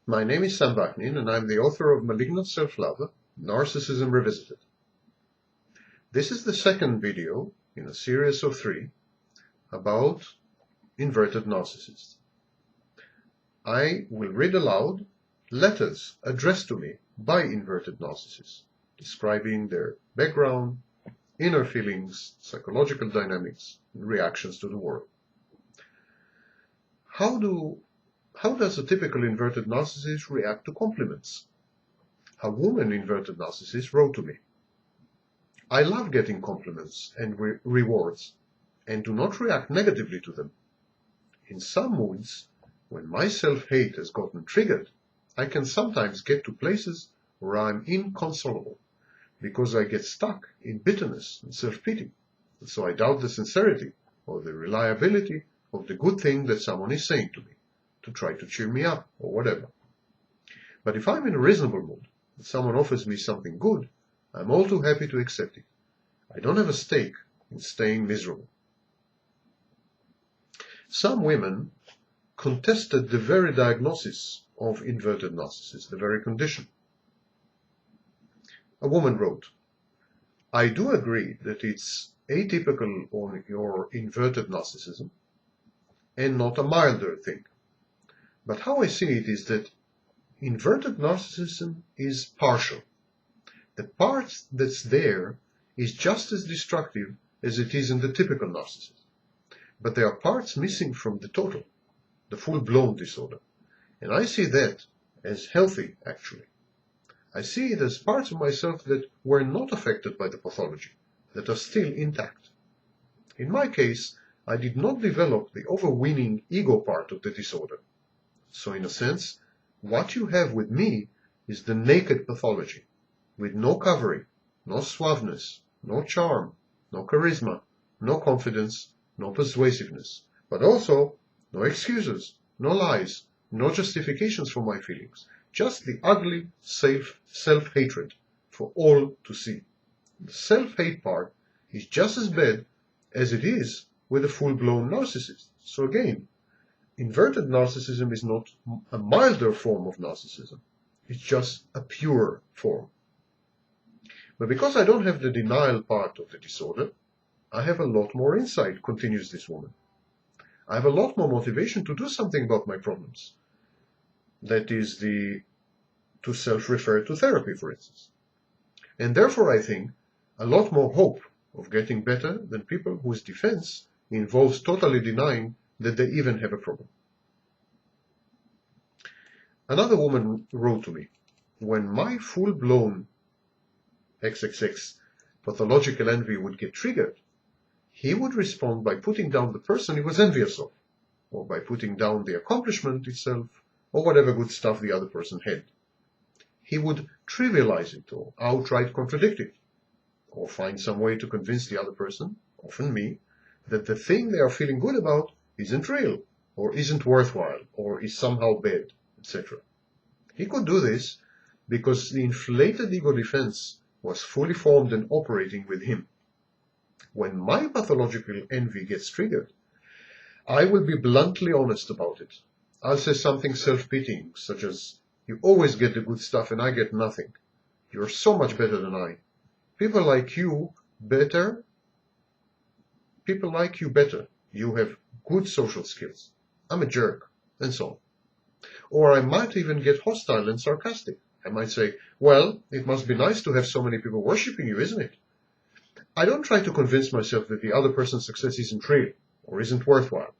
My name is Sam Vaknin, and I'm the author of Malignant Self-Love, Narcissism Revisited. This is the second video in a series of 3 about inverted narcissists. I will read aloud letters addressed to me by inverted narcissists, describing their background, inner feelings, psychological dynamics, and reactions to the world. How does a typical inverted narcissist react to compliments? A woman inverted narcissist wrote to me, "I love getting compliments and rewards, and do not react negatively to them. In some moods, when my self-hate has gotten triggered, I can sometimes get to places where I'm inconsolable, because I get stuck in bitterness and self-pity, and so I doubt the sincerity or the reliability of the good thing that someone is saying to me, to try to cheer me up or whatever. But if I'm in a reasonable mood and someone offers me something good, I'm all too happy to accept it. I don't have a stake in staying miserable." Some women contested the very diagnosis of inverted narcissists, the very condition. A woman wrote, "I do agree that it's atypical on your inverted narcissism and not a milder thing. But how I see it is that inverted narcissism is partial. The part that's there is just as destructive as it is in the typical narcissist. But there are parts missing from the total, the full-blown disorder. And I see that as healthy, actually. I see it as parts of myself that were not affected by the pathology, that are still intact. In my case, I did not develop the overweening ego part of the disorder. So in a sense, what you have with me is the naked pathology, with no covering, no suaveness, no charm, no charisma, no confidence, no persuasiveness, but also no excuses, no lies, no justifications for my feelings, just the ugly self-hatred for all to see. The self-hate part is just as bad as it is with a full-blown narcissist. So again, inverted narcissism is not a milder form of narcissism. It's just a pure form. But because I don't have the denial part of the disorder, I have a lot more insight," continues this woman. "I have a lot more motivation to do something about my problems. That is to self-refer to therapy, for instance. And therefore, I think, a lot more hope of getting better than people whose defense involves totally denying that they even have a problem." Another woman wrote to me, "When my full-blown XXX pathological envy would get triggered, he would respond by putting down the person he was envious of, or by putting down the accomplishment itself, or whatever good stuff the other person had. He would trivialize it or outright contradict it, or find some way to convince the other person, often me, that the thing they are feeling good about isn't real, or isn't worthwhile, or is somehow bad, etc. He could do this because the inflated ego defense was fully formed and operating with him. When my pathological envy gets triggered, I will be bluntly honest about it. I'll say something self-pitying, such as, 'You always get the good stuff and I get nothing. You're so much better than I. People like you better. You have good social skills. I'm a jerk,' and so on. Or I might even get hostile and sarcastic. I might say, 'Well, it must be nice to have so many people worshipping you, isn't it?' I don't try to convince myself that the other person's success isn't real or isn't worthwhile.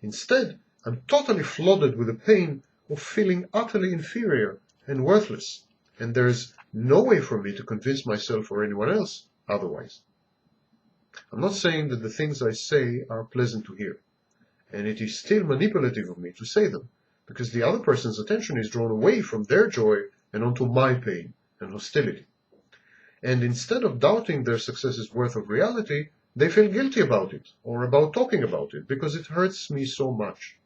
Instead, I'm totally flooded with the pain of feeling utterly inferior and worthless, and there's no way for me to convince myself or anyone else otherwise. I'm not saying that the things I say are pleasant to hear, and it is still manipulative of me to say them, because the other person's attention is drawn away from their joy and onto my pain and hostility. And instead of doubting their success's worth of reality, they feel guilty about it, or about talking about it, because it hurts me so much.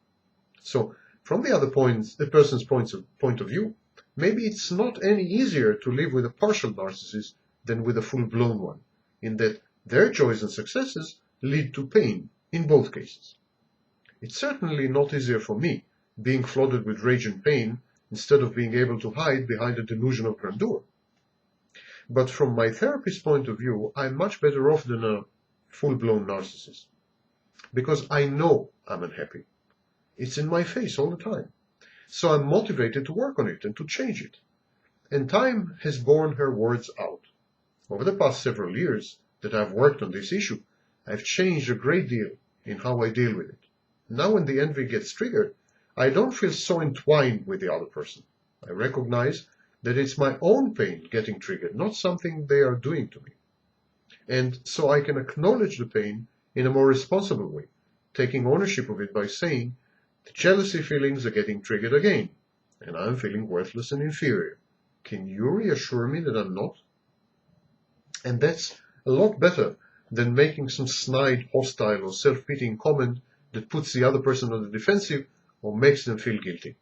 So, from the other person's point of view, maybe it's not any easier to live with a partial narcissist than with a full-blown one, in that their joys and successes lead to pain in both cases. It's certainly not easier for me, being flooded with rage and pain, instead of being able to hide behind a delusion of grandeur. But from my therapist's point of view, I'm much better off than a full-blown narcissist, because I know I'm unhappy. It's in my face all the time. So I'm motivated to work on it and to change it. And time has borne her words out. Over the past several years that I've worked on this issue, I've changed a great deal in how I deal with it. Now when the envy gets triggered, I don't feel so entwined with the other person. I recognize that it's my own pain getting triggered, not something they are doing to me. And so I can acknowledge the pain in a more responsible way, taking ownership of it by saying, the jealousy feelings are getting triggered again, and I'm feeling worthless and inferior. Can you reassure me that I'm not? And that's a lot better than making some snide, hostile, or self-pitying comment that puts the other person on the defensive or makes them feel guilty.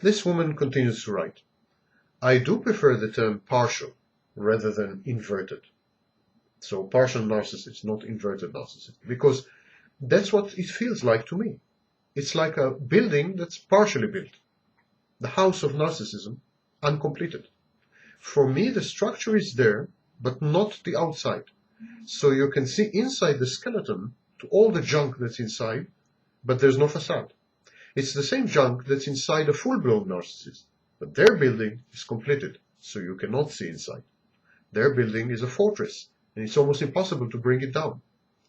This woman continues to write, I do prefer the term partial rather than inverted. So partial narcissist, not inverted narcissist, because that's what it feels like to me. It's like a building that's partially built. The house of narcissism, uncompleted. For me, the structure is there, but not the outside. So you can see inside the skeleton to all the junk that's inside, but there's no facade. It's the same junk that's inside a full-blown narcissist, but their building is completed, so you cannot see inside. Their building is a fortress, and it's almost impossible to bring it down.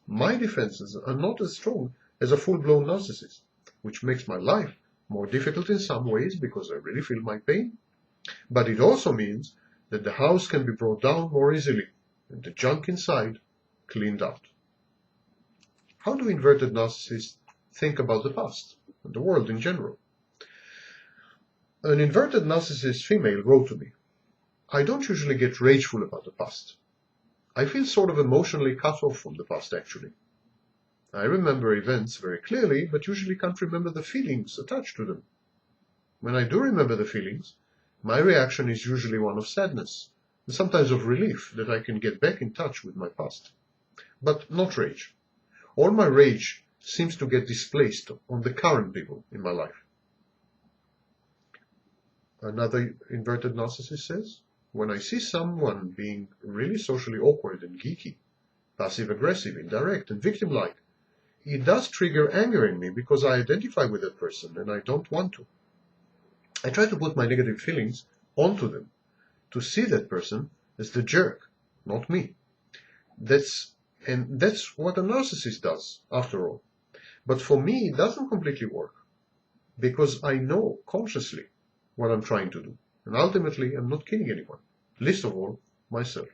My defenses are not as strong as a full-blown narcissist, which makes my life more difficult in some ways because I really feel my pain, but it also means that the house can be brought down more easily and the junk inside cleaned out. How do inverted narcissists think about the past and the world in general? An inverted narcissist female wrote to me, I don't usually get rageful about the past. I feel sort of emotionally cut off from the past, actually. I remember events very clearly, but usually can't remember the feelings attached to them. When I do remember the feelings, my reaction is usually one of sadness, and sometimes of relief that I can get back in touch with my past. But not rage. All my rage seems to get displaced on the current people in my life. Another inverted narcissist says, when I see someone being really socially awkward and geeky, passive-aggressive, indirect, and victim-like, it does trigger anger in me because I identify with that person and I don't want to. I try to put my negative feelings onto them, to see that person as the jerk, not me. That's what a narcissist does, after all. But for me, it doesn't completely work, because I know consciously what I'm trying to do, and ultimately I'm not killing anyone, least of all myself.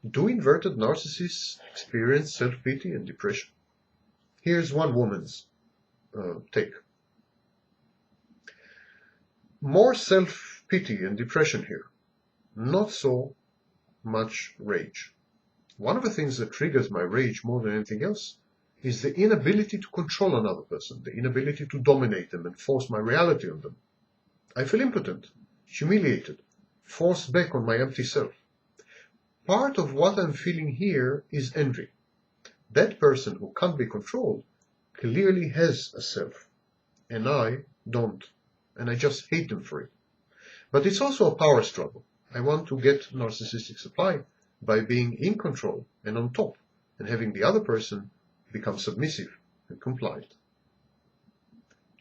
Do inverted narcissists experience self-pity and depression? Here's one woman's take. More self-pity and depression here, not so much rage. One of the things that triggers my rage more than anything else is the inability to control another person, the inability to dominate them and force my reality on them. I feel impotent, humiliated, forced back on my empty self. Part of what I'm feeling here is envy. That person who can't be controlled clearly has a self, and I don't, and I just hate them for it. But it's also a power struggle. I want to get narcissistic supply by being in control and on top, and having the other person become submissive and compliant.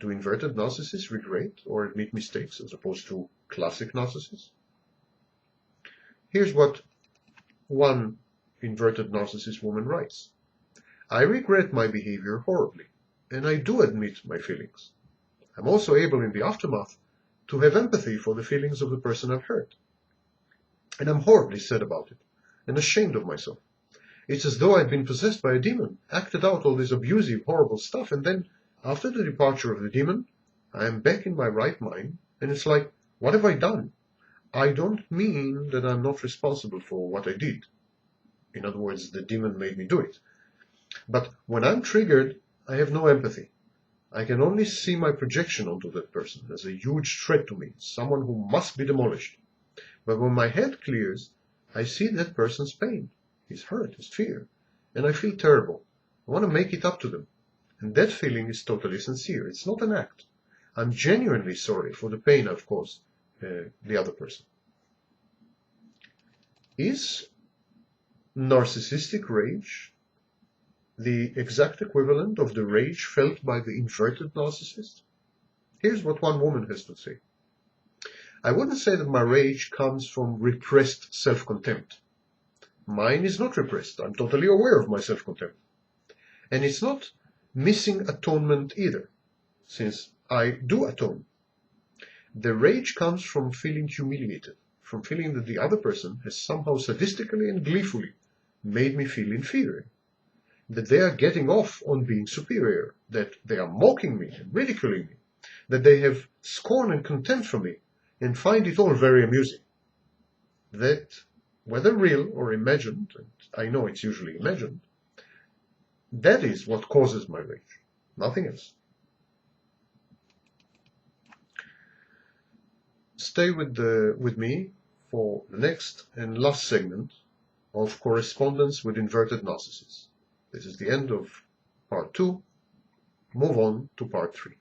Do inverted narcissists regret or admit mistakes as opposed to classic narcissists? Here's what one inverted narcissist woman writes. I regret my behavior horribly, and I do admit my feelings. I'm also able in the aftermath to have empathy for the feelings of the person I've hurt. And I'm horribly sad about it, and ashamed of myself. It's as though I'd been possessed by a demon, acted out all this abusive, horrible stuff, and then, after the departure of the demon, I am back in my right mind, and it's like, what have I done? I don't mean that I'm not responsible for what I did. In other words, the demon made me do it. But when I'm triggered, I have no empathy. I can only see my projection onto that person as a huge threat to me, someone who must be demolished. But when my head clears, I see that person's pain, his hurt, his fear, and I feel terrible. I want to make it up to them. And that feeling is totally sincere. It's not an act. I'm genuinely sorry for the pain I've caused the other person. Is narcissistic rage the exact equivalent of the rage felt by the inverted narcissist? Here's what one woman has to say. I wouldn't say that my rage comes from repressed self-contempt. Mine is not repressed. I'm totally aware of my self-contempt. And it's not missing atonement either, since I do atone. The rage comes from feeling humiliated, from feeling that the other person has somehow sadistically and gleefully made me feel inferior, that they are getting off on being superior, that they are mocking me and ridiculing me, that they have scorn and contempt for me and find it all very amusing. That, whether real or imagined, and I know it's usually imagined, that is what causes my rage, nothing else. Stay with me for the next and last segment of correspondence with inverted narcissists. This is the end of part 2. Move on to part 3.